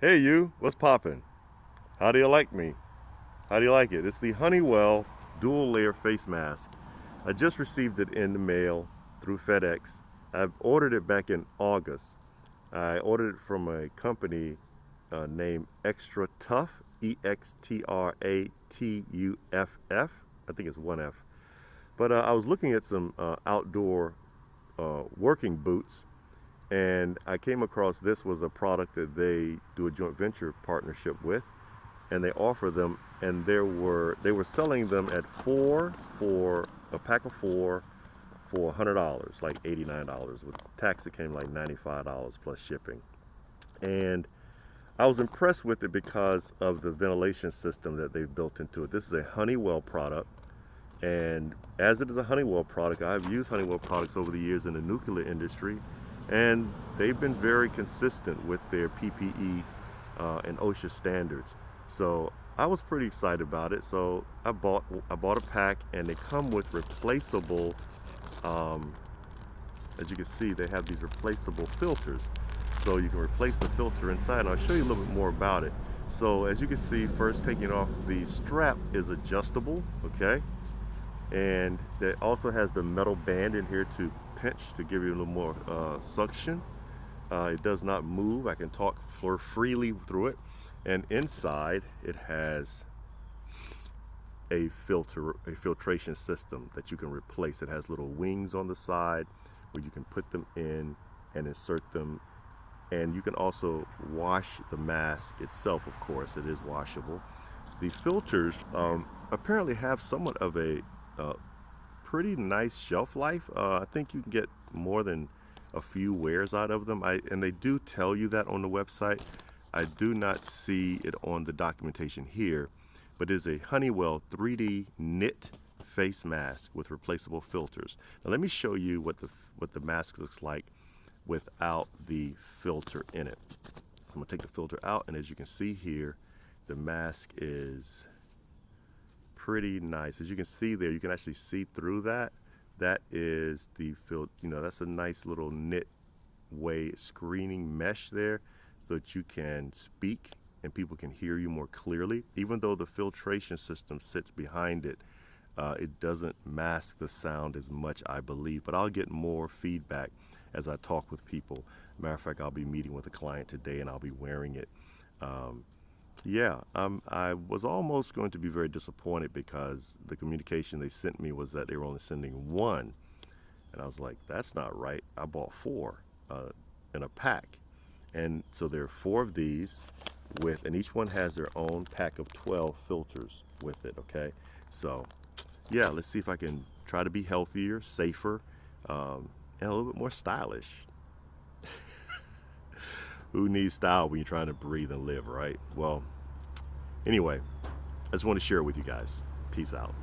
Hey you, what's poppin'? How do you like me? How do you like it? It's the Honeywell dual layer face mask. I just received it in the mail through FedEx. I've ordered it back in August. I ordered it from a company named Extra Tough, EXTRATUFF. I think it's one F. But I was looking at some outdoor working boots, and I came across this was a product that they do a joint venture partnership with, and they offer them, and they were selling them at four for a pack of four for $100, like $89. With tax, it came like $95 plus shipping. And I was impressed with it because of the ventilation system that they've built into it. This is a Honeywell product, and as it is a Honeywell product, I've used Honeywell products over the years in the nuclear industry, and they've been very consistent with their PPE and OSHA standards. So I was pretty excited about it. So I bought a pack, and they come with replaceable. Um, as you can see, they have these replaceable filters, so you can replace the filter inside. And I'll show you a little bit more about it. So as you can see, first taking off, the strap is adjustable, okay? And it also has the metal band in here to pinch to give you a little more suction. It does not move. I can talk freely through it. And inside it has a filtration system that you can replace. It has little wings on the side where you can put them in and insert them. And you can also wash the mask itself, of course. It is washable. The filters apparently have somewhat of a pretty nice shelf life. I think you can get more than a few wears out of them. And they do tell you that on the website. I do not see it on the documentation here, but it is a Honeywell 3D knit face mask with replaceable filters. Now let me show you what the mask looks like without the filter in it. I'm gonna take the filter out, and as you can see here, the mask is pretty nice. As you can see there, you can actually see through that. That is the that's a nice little knit way screening mesh there, so that you can speak and people can hear you more clearly. Even though the filtration system sits behind it, it doesn't mask the sound as much, I believe. But I'll get more feedback as I talk with people. Matter of fact, I'll be meeting with a client today, and I'll be wearing it. I was almost going to be very disappointed because the communication they sent me was that they were only sending one. And I was like, that's not right. I bought four in a pack. And so there are four of these and each one has their own pack of 12 filters with it, okay? So yeah, let's see if I can try to be healthier, safer, and a little bit more stylish. Who needs style when you're trying to breathe and live, right? Well, anyway, I just want to share it with you guys. Peace out.